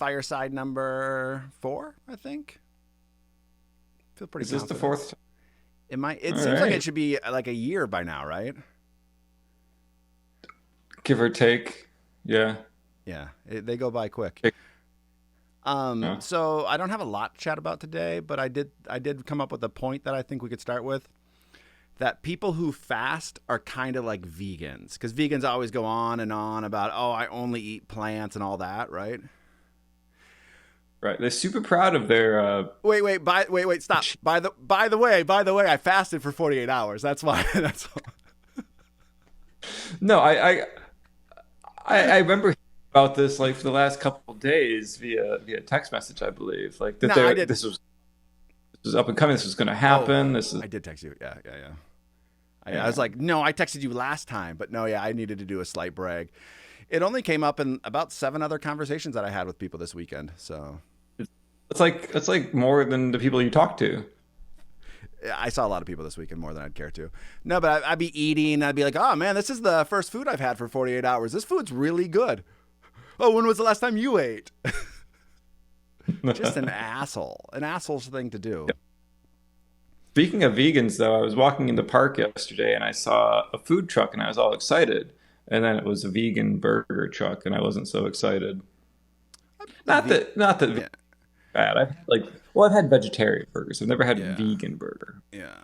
Fireside number 4, I think. Feel pretty. Is this the confident. fourth? It might. It All seems like right. it should be like a year by now, right? Give or take. Yeah. Yeah, they go by quick. Okay. Yeah. So I don't have a lot to chat about today, but I did come up with a point that I think we could start with. That people who fast are kind of like vegans, because vegans always go on and on about, oh, I only eat plants and all that, right? Right. They're super proud of their. Wait, stop. By the way, I fasted for 48 hours. That's why. That's why. No, I remember about this like for the last couple of days via text message, I believe. Like that No, I there did. this was up and coming. This was going to Oh, happen. This is I did text you. Yeah. I yeah. was like, no, I texted you last time, but no, yeah, I needed to do a slight brag. It only came up in about 7 other conversations that I had with people this weekend. So It's like more than the people you talk to. yeah, I saw a lot of people this weekend, more than I'd care to. No, but I'd be eating. I'd be like, oh man, this is the first food I've had for 48 hours. This food's really good. Oh, when was the last time you ate? Just an asshole's thing to do. Speaking of vegans, though, I was walking in the park yesterday and I saw a food truck and I was all excited. And then it was a vegan burger truck and I wasn't so excited. Not that Yeah, bad. I've had vegetarian burgers. I've never had a yeah, vegan burger. yeah.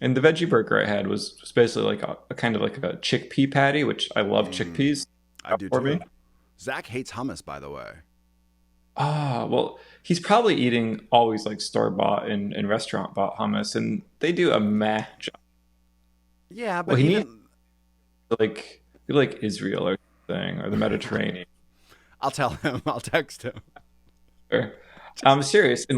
And the veggie burger I had was basically like a kind of like a chickpea patty, which I love chickpeas. I do For me. too. Zach hates hummus, by the way. Ah, well, he's probably eating always like store bought and restaurant bought hummus, and they do a meh job. Yeah, Well, but he needs even to be like Israel or something or the Mediterranean. I'll tell him. I'll text him. Or- I'm serious, and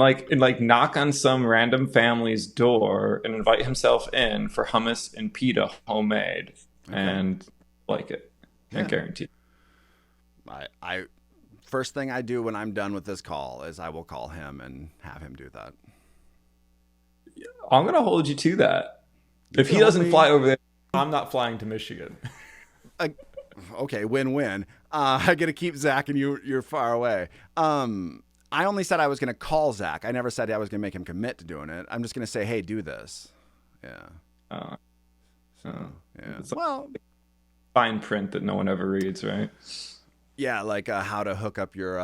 knock on some random family's door and invite himself in for hummus and pita homemade, Okay. and like it. I Yeah. guarantee. I first thing I do when I'm done with this call is I will call him and have him do that. I'm gonna hold you to that. If he Hold doesn't me. fly over there, I'm not flying to Michigan. Uh, okay, win-win. I get to keep Zach and you're far away. I only said I was going to call Zach. I never said I was going to make him commit to doing it. I'm just going to say, hey, do this. Yeah. Uh, So, uh, yeah. it's like Well, fine print that no one ever reads, right? yeah, like how to hook up your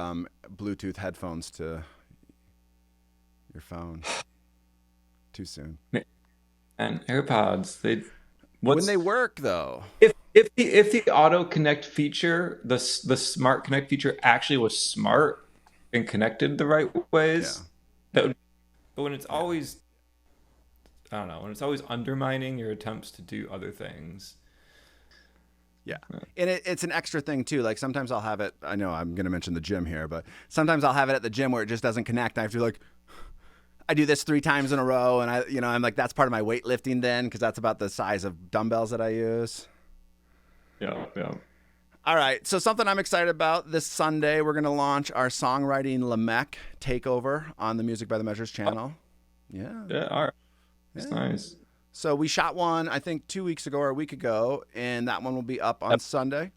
Bluetooth headphones to your phone. Too soon. And AirPods, When what's they work, though. if the auto connect feature, the smart connect feature actually was smart and connected the right Yeah. ways, that would. But when it's always, I don't know, when it's always undermining your attempts to do other things. Yeah. And it's an extra thing, too. Like sometimes I'll have it. I know I'm going to mention the gym here, but sometimes I'll have it at the gym where it just doesn't connect. I have to be like, I do this 3 times in a row. And I'm like, that's part of my weightlifting then, because that's about the size of dumbbells that I use. Yeah, yeah. All right. So something I'm excited about this Sunday, we're going to launch our songwriting Mec takeover on the Music by the Measures channel. Yeah. Yeah, all right. That's Yeah. nice. So we shot one, I think 2 weeks ago or a week ago, and that one will be up on Sunday.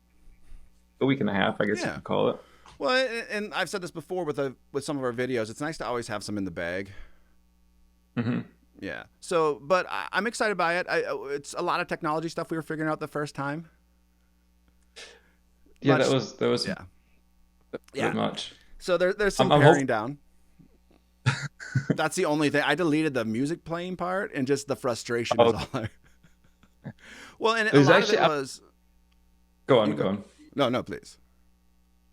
A week and a half, I guess you Yeah. could call it. Well, and I've said this before with some of our videos. It's nice to always have some in the bag. Hmm. Yeah. So, but I'm excited by it. It's a lot of technology stuff we were figuring out the first time. Yeah, Much- that was Yeah. pretty Yeah. much. So there's some I'm paring down. That's the only thing. I deleted the music playing part, and just the frustration is all Well, and a There's lot actually of it was. go on, You go on. No, please.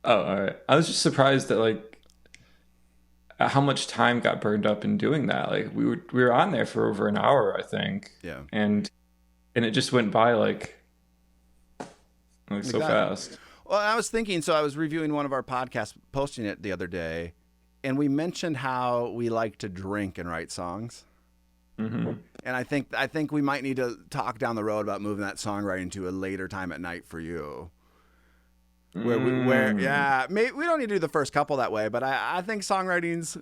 Oh, all right. I was just surprised that how much time got burned up in doing that. Like we were on there for over an hour, I think, Yeah. and it just went by like so Exactly. fast. Well, I was thinking, so I was reviewing one of our podcasts, posting it the other day, and we mentioned how we like to drink and write songs. Hmm. And I think we might need to talk down the road about moving that songwriting to a later time at night for you. Where maybe we don't need to do the first couple that way, but I think songwriting's.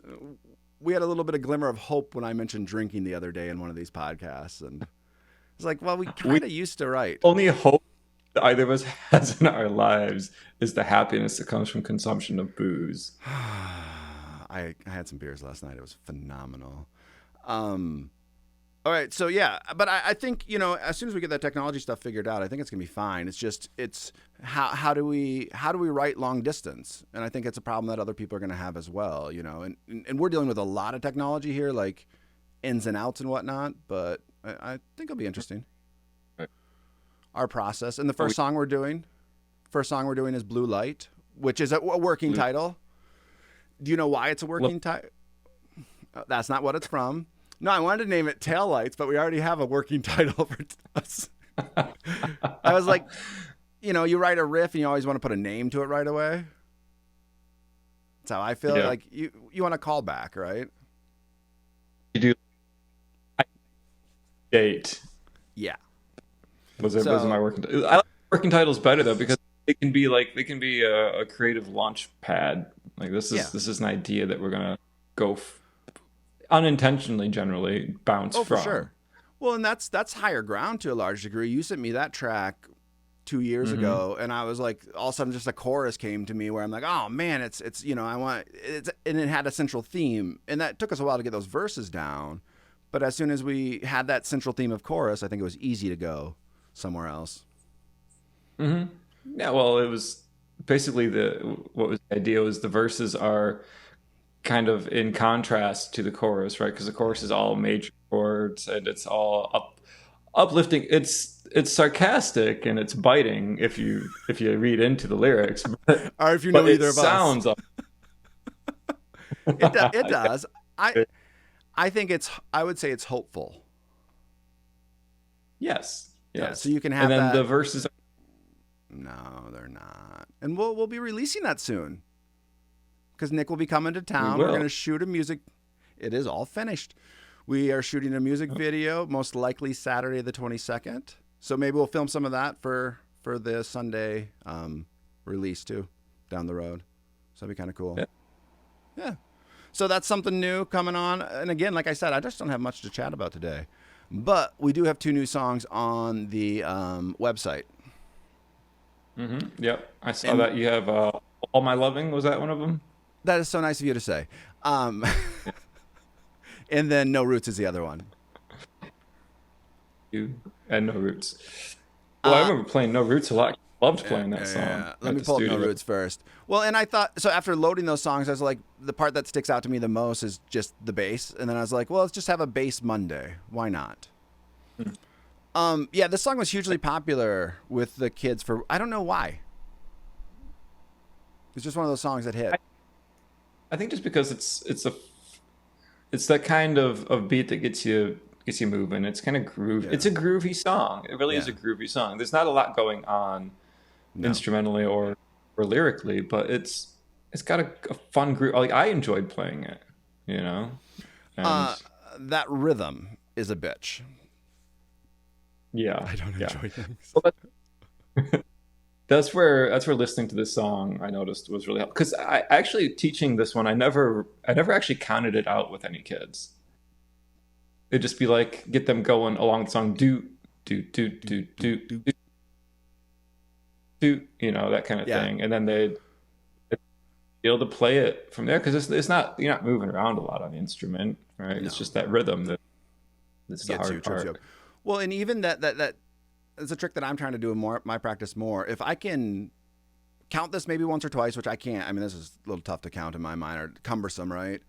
We had a little bit of glimmer of hope when I mentioned drinking the other day in one of these podcasts, and it's like, well, we kind of used to write. only hope either of us has in our lives is the happiness that comes from consumption of booze. I had some beers last night. It was phenomenal. Um, all right, so yeah, but I think as soon as we get that technology stuff figured out, I think it's gonna be fine. It's how do we write long distance, and I think it's a problem that other people are gonna have as well. And we're dealing with a lot of technology here, like ins and outs and whatnot. But I think it'll be interesting. Right. Our process, and the first song we're doing is Blue Light, which is a working title. Do you know why it's a working title? That's not what it's from. No, I wanted to name it Tail Lights, but we already have a working title for us. I was like, you write a riff and you always want to put a name to it right away. That's how I feel. Yeah. Like you want to call back, right? You do. Date. Yeah. Was my working title? I like working titles better though, because they can be a creative launch pad. Like this is an idea that we're gonna go unintentionally, generally bounce from. For sure. Well, and that's higher ground to a large degree. You sent me that track 2 years ago, and I was like, all of a sudden, just a chorus came to me where I'm like, oh man, it's I want it's, and it had a central theme, and that took us a while to get those verses down. But as soon as we had that central theme of chorus, I think it was easy to go somewhere else. Yeah, well, it was basically what was the idea was the verses are kind of in contrast to the chorus, right? Because the chorus is all major chords and it's all uplifting. It's sarcastic and it's biting if you read into the lyrics, or if you know either it of sounds us. It does. I think I would say it's hopeful. Yes. Yeah, so you can have and then that. the verses. No, they're not. And we'll be releasing that soon. Because Nic will be coming to town. We're going to shoot a music. It is all finished. We are shooting a music video, most likely Saturday the 22nd. So maybe we'll film some of that for the Sunday release too, down the road. So that'd be kind of cool. Yeah. So that's something new coming on. And again, like I said, I just don't have much to chat about today. But we do have 2 new songs on the website. Yep. I saw that you have All My Loving. Was that one of them? That is so nice of you to say. And then No Roots is the other one. You and No Roots. Well, I remember playing No Roots a lot. Loved playing that song. Yeah. Let me pull up No Roots first. Well, and I thought, so after loading those songs, I was like, the part that sticks out to me the most is just the bass. And then I was like, well, let's just have a bass Monday. Why not? Yeah, this song was hugely popular with the kids for, I don't know why. It's just one of those songs that hit. I think just because it's that kind of beat that gets you moving. It's kind of groove. Yeah. It's a groovy song. It really is a groovy song. There's not a lot going on instrumentally or lyrically, but it's got a fun groove. Like I enjoyed playing it, And that rhythm is a bitch. Yeah, I don't enjoy things. Well, that's where listening to this song I noticed was really helpful, because I actually teaching this one I never actually counted it out with any kids. It'd just be like get them going along the song, do that kind of thing, and then they'd be able to play it from there, because it's not, you're not moving around a lot on the instrument, right? No. It's just that rhythm that's the hard part. Well, and even that is a trick that I'm trying to do in my practice more. If I can count this maybe once or twice, which I can't. I mean, this is a little tough to count in my mind, or cumbersome, right?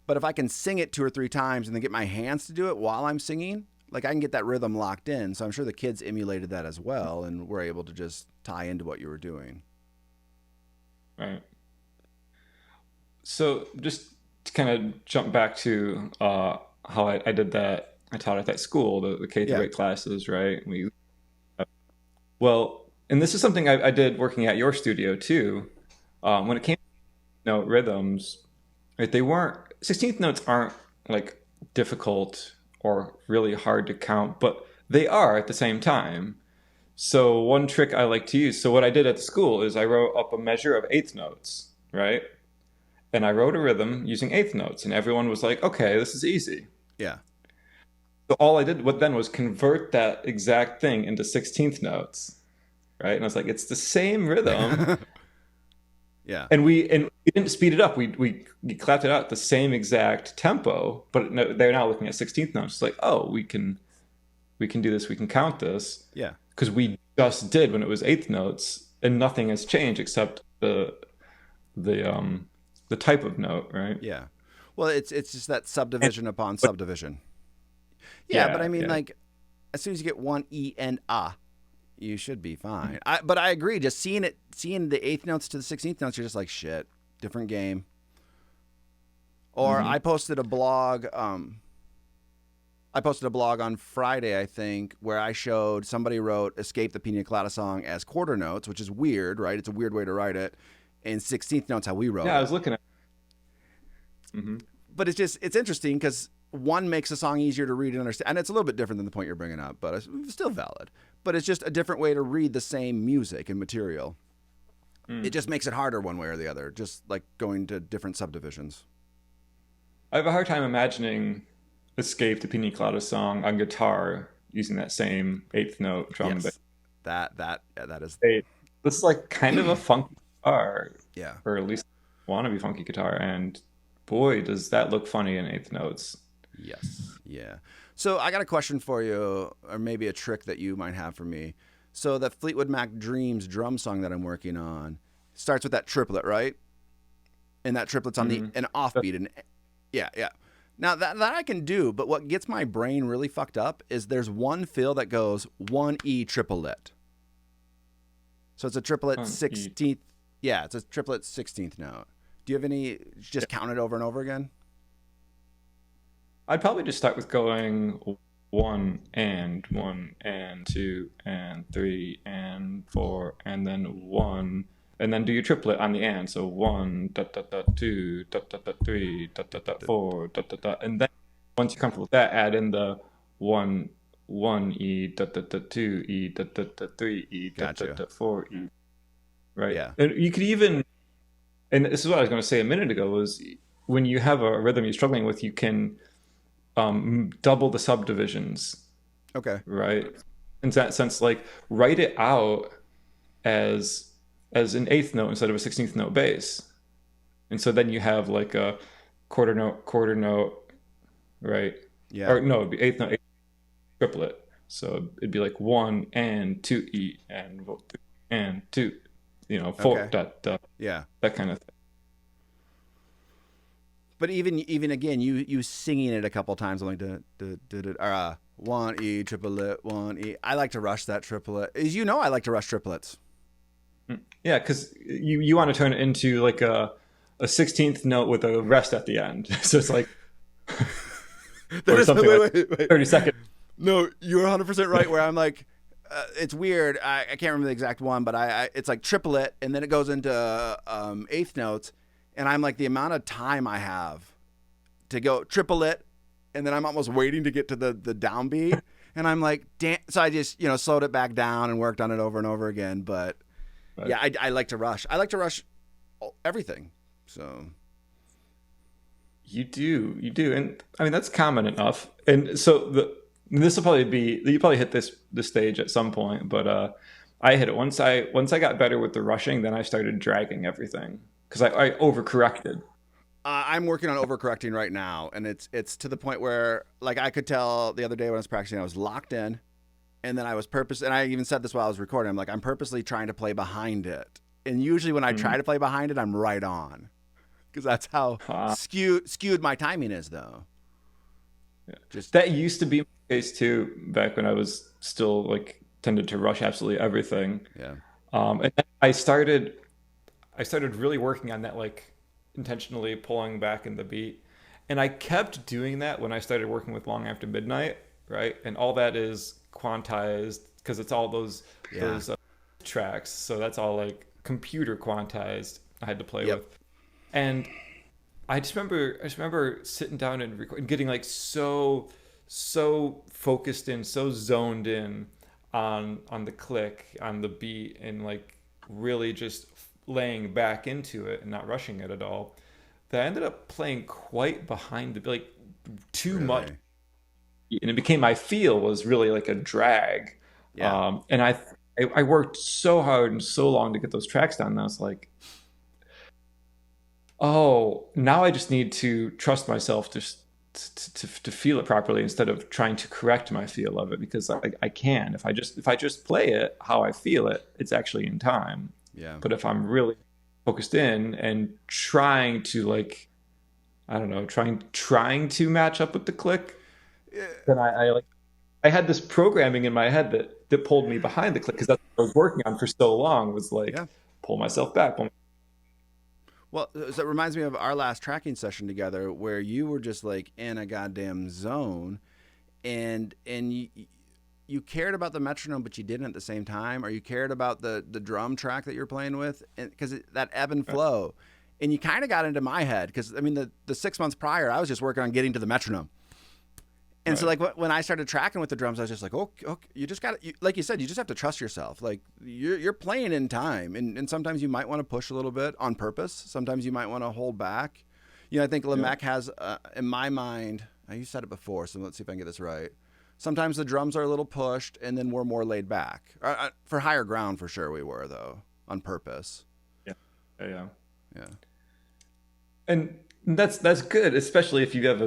But if I can sing it 2 or 3 times and then get my hands to do it while I'm singing, like I can get that rhythm locked in. So I'm sure the kids emulated that as well and were able to just tie into what you were doing. Right. So just to kind of jump back to how I did that. I taught at that school, the K through 8 classes, right? Well, and this is something I did working at your studio too. When it came to note rhythms, right? 16th notes aren't like difficult or really hard to count, but they are at the same time. So one trick I like to use. So what I did at the school is I wrote up a measure of 8th notes, right? And I wrote a rhythm using 8th notes, and everyone was like, "Okay, this is easy." Yeah. So all I did then was convert that exact thing into 16th notes. right? And I was like, it's the same rhythm. Yeah. And we didn't speed it up. We clapped it out at the same exact tempo, but no, they're now looking at 16th notes. It's like, oh, we can do this. We can count this. Yeah. Because we just did when it was eighth notes, and nothing has changed except the type of note, right? Yeah. Well, it's just that subdivision upon subdivision. Yeah, but I mean, yeah. like, as soon as you get one E and A, you should be fine. But I agree. Just seeing the eighth notes to the 16th notes, you're just like, shit, different game. Or I posted a blog. I posted a blog on Friday, I think, where I showed somebody wrote "Escape the Pina Colada Song" as quarter notes, which is weird, right? It's a weird way to write it. And 16th notes how we wrote it. Yeah, I was looking at. But it's interesting because one makes a song easier to read and understand, and it's a little bit different than the point you're bringing up, but it's still valid. But it's just a different way to read the same music and material. It just makes it harder one way or the other, just like going to different subdivisions. I have a hard time imagining "Escape the Pina Colada Song" on guitar using that same eighth note drum and bass. That is. This is like kind of a funky guitar, Yeah. or at least want to be funky guitar, and boy, does that look funny in eighth notes. Yes. Yeah. So I got a question for you, or maybe a trick that you might have for me. So that Fleetwood Mac Dreams drum song that I'm working on starts with that triplet, right? And that triplet's on an offbeat, and yeah. Now that I can do, but what gets my brain really fucked up is there's one fill that goes 1E triplet. So it's a triplet 16th. Yeah, it's a triplet 16th note. Do you have any? Just count it over and over again. I'd probably just start with going 1 and 2 and 3 and 4 and then 1, and then do your triplet on the and. So 1 dot dot dot 2 dot dot dot 3 dot dot dot 4 dot dot dot, and then once you're comfortable with that, add in the 1 E dot dot dot 2 E dot dot dot 3 E dot dot dot 4 E. Right. Yeah. And you could even, and this is what I was going to say a minute ago, was when you have a rhythm you're struggling with, you can double the subdivisions. Okay. Right. In that sense, like write it out as an eighth note instead of a 16th note bass. And so then you have like a quarter note, right? Yeah. Or no, it'd be eighth note, triplet. So it'd be like 1 and 2 E and 2, 4 Okay. dot, Yeah. that kind of thing. But even again, you singing it a couple times, I'm like 1E triplet 1E. I like to rush that triplet. As you know, I like to rush triplets. Yeah, because you want to turn it into like a 16th note with a rest at the end. So it's like or something wait. 30 seconds. No, you're 100% right. Where I'm like, it's weird. I can't remember the exact one, but it's like triplet, and then it goes into eighth notes, and I'm like, the amount of time I have to go triplet, and then I'm almost waiting to get to the downbeat, and I'm like, damn. So I just slowed it back down and worked on it over and over again. But Right. yeah, I like to rush. I like to rush everything. So You do, and I mean that's common enough. And so this will probably be, you probably hit this stage at some point, but I hit it once I got better with the rushing. Then I started dragging everything because I overcorrected. I'm working on overcorrecting right now, and it's to the point where, like, I could tell the other day when I was practicing, I was locked in, and then I was and I even said this while I was recording. I'm like, I'm purposely trying to play behind it, and usually when I try to play behind it, I'm right on, because that's how skewed my timing is, though. Yeah. Just that used to be my case too back when I was still like tended to rush absolutely everything. Yeah. And then I started really working on that, like intentionally pulling back in the beat, and I kept doing that when I started working with Long After Midnight, right? And all that is quantized because it's all those tracks, so that's all like computer quantized. I had to play with, and I just remember sitting down and recording, getting like so focused in, so zoned in on the click, on the beat, and like really just laying back into it and not rushing it at all, that I ended up playing quite behind the, like, too much, and it became, my feel was really like a drag. And I I worked so hard and so long to get those tracks down. And I was like, oh, now I just need to trust myself to feel it properly instead of trying to correct my feel of it, because I can. If I just play it how I feel it, it's actually in time. Yeah. But if I'm really focused in and trying to, like, I don't know, trying to match up with the click, then I had this programming in my head that pulled me behind the click, because that's what I was working on for so long, was like, Yeah. pull myself back. Well, so it reminds me of our last tracking session together, where you were just like in a goddamn zone, and you cared about the metronome, but you didn't at the same time, or you cared about the drum track that you're playing with, because that ebb and flow, and you kind of got into my head, because I mean the 6 months prior, I was just working on getting to the metronome. And so, like, when I started tracking with the drums, I was just like, okay, you just got to, like you said, you just have to trust yourself. Like, you're playing in time, and sometimes you might want to push a little bit on purpose. Sometimes you might want to hold back. You know, I think Mac has, in my mind, you said it before, so let's see if I can get this right. Sometimes the drums are a little pushed, and then we're more laid back. For higher ground, for sure we were, though, on purpose. Yeah. Yeah. And that's good, especially if you have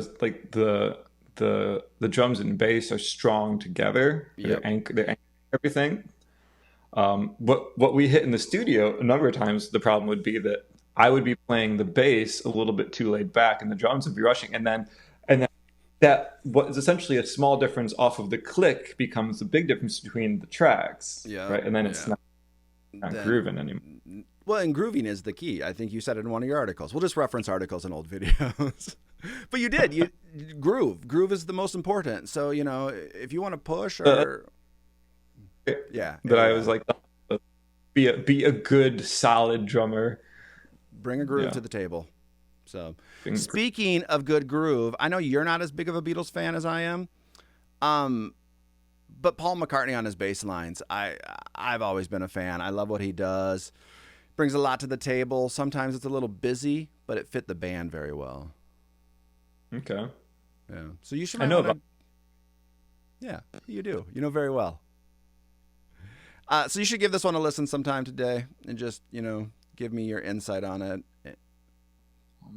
the drums and bass are strong together. Yep. They anchor everything. What we hit in the studio a number of times, the problem would be that I would be playing the bass a little bit too laid back, and the drums would be rushing, and then that what is essentially a small difference off of the click becomes the big difference between the tracks. Yeah. Right, and then it's not grooving anymore. Well, and grooving is the key. I think you said it in one of your articles. We'll just reference articles in old videos. But you did. You groove. Groove is the most important. So, you know, if you want to push or I was like, be a good solid drummer. Bring a groove to the table. So, speaking of good groove, I know you're not as big of a Beatles fan as I am. But Paul McCartney on his bass lines, I've always been a fan. I love what he does. Brings a lot to the table. Sometimes it's a little busy, but it fit the band very well. Okay. Yeah. So you should. I know about. Yeah, you do. You know very well. So you should give this one a listen sometime today, and just, you know, give me your insight on it.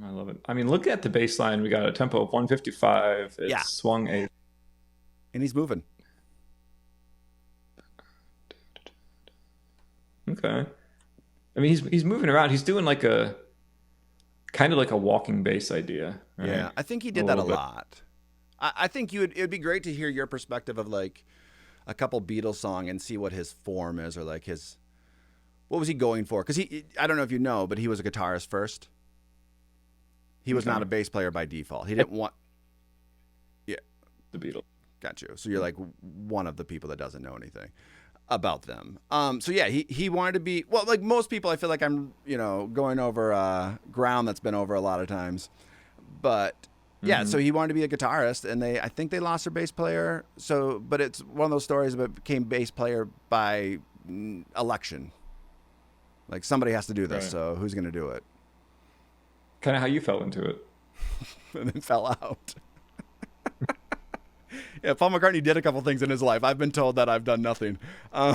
I love it. I mean, look at the bass line. We got a tempo of 155. It's swung eighth. And he's moving. Okay. I mean, he's moving around. He's doing like a kind of like a walking bass idea. Right? Yeah, I think he did that a lot. I think it would be great to hear your perspective of like a couple Beatles song and see what his form is, or like what was he going for? Because I don't know if you know, but he was a guitarist first. He was not a bass player by default. He didn't want. Yeah, the Beatles. Got you. So you're like one of the people that doesn't know anything about them. So yeah, he wanted to be, well, like most people, I feel like I'm, you know, going over ground that's been over a lot of times. But yeah, so he wanted to be a guitarist, and I think they lost their bass player. So, but it's one of those stories about became bass player by election. Like, somebody has to do this, so who's going to do it? Kind of how you fell into it. And then fell out. Yeah, Paul McCartney did a couple things in his life. I've been told that I've done nothing. All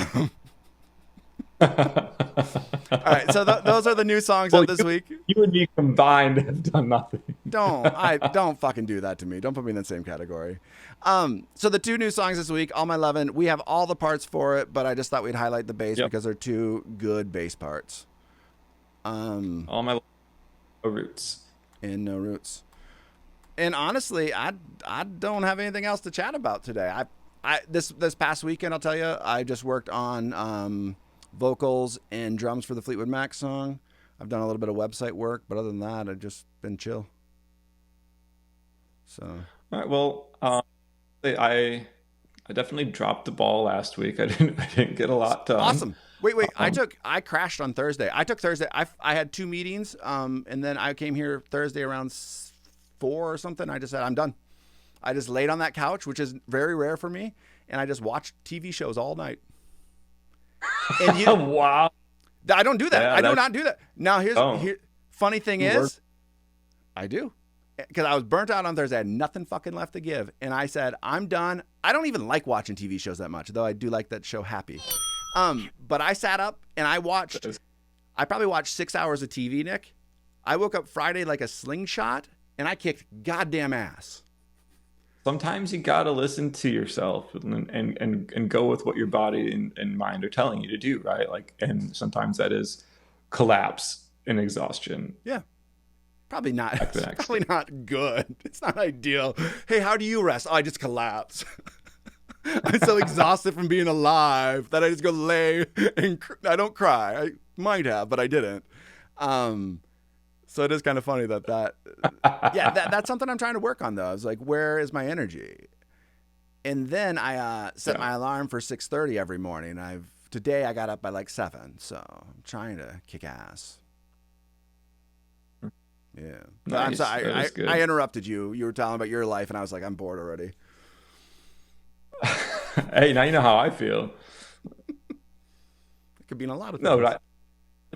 right, so those are the new songs of this week. You and me combined have done nothing. Don't fucking do that to me. Don't put me in the same category. So the two new songs this week, All My Lovin', we have all the parts for it, but I just thought we'd highlight the bass because they're two good bass parts. All My Roots. And No Roots. And honestly, I don't have anything else to chat about today. This past weekend, I'll tell you, I just worked on vocals and drums for the Fleetwood Mac song. I've done a little bit of website work, but other than that, I've just been chill. So. All right. Well, I definitely dropped the ball last week. I didn't get a lot done. Awesome. Wait. I crashed on Thursday. I took Thursday. I had two meetings, and then I came here Thursday around 4 or something. I just said, I'm done. I just laid on that couch, which is very rare for me, and I just watched TV shows all night. And wow. I don't do that. I do not do that. Now, funny thing is, I do. Because I was burnt out on Thursday. I had nothing fucking left to give. And I said, I'm done. I don't even like watching TV shows that much, though I do like that show Happy. But I sat up and I probably watched 6 hours of TV, Nick. I woke up Friday like a slingshot and I kicked goddamn ass. Sometimes you gotta listen to yourself and go with what your body and mind are telling you to do, right? Like, and sometimes that is collapse and exhaustion. Yeah. Probably not. Probably not good. It's not ideal. Hey, how do you rest? Oh, I just collapse. I'm so exhausted from being alive that I just go lay and I don't cry. I might have, but I didn't. So it is kind of funny that's something I'm trying to work on though. I was like, where is my energy? And then I set my alarm for 6:30 every morning. Today I got up by like 7, so I'm trying to kick ass. Yeah. Nice. I'm sorry. I interrupted you. You were telling about your life, and I was like, I'm bored already. Hey, now you know how I feel. It could be in a lot of things. No, but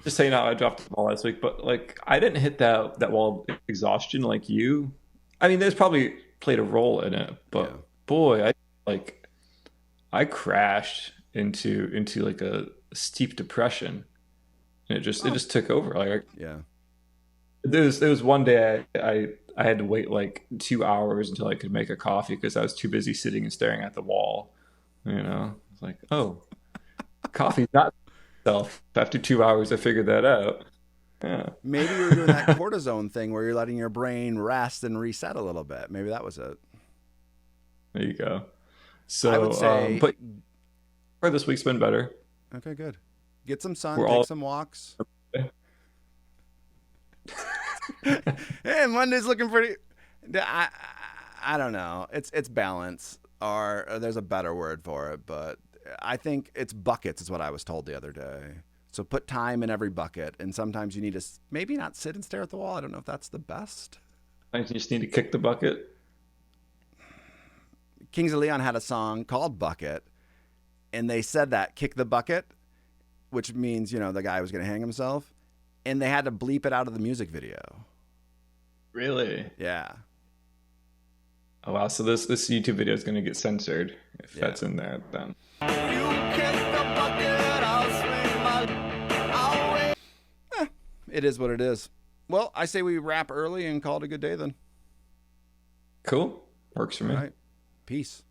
just saying how I dropped the ball last week, but like I didn't hit that wall of exhaustion like you. I mean, there's probably played a role in it, but boy, I crashed into like a steep depression, and it just took over. Like There was one day I had to wait like 2 hours until I could make a coffee because I was too busy sitting and staring at the wall. You know, it's like, oh, coffee's not self. After 2 hours, I figured that out. Yeah. Maybe you were doing that cortisone thing where you're letting your brain rest and reset a little bit. Maybe that was it. There you go. So I would say, but for this week's been better. Okay, good. Get some sun, take some walks. Hey, Monday's looking pretty. I don't know. It's balance, or there's a better word for it, but I think it's buckets is what I was told the other day. So put time in every bucket, and sometimes you need to maybe not sit and stare at the wall. I don't know if that's the best. I think you just need to kick the bucket. Kings of Leon had a song called Bucket, and they said that, kick the bucket, which means, the guy was going to hang himself. And they had to bleep it out of the music video. Really? Yeah. Oh wow! So this YouTube video is going to get censored if that's in there. Then. It is what it is. Well, I say we wrap early and call it a good day then. Cool. Works for me. All right. Peace.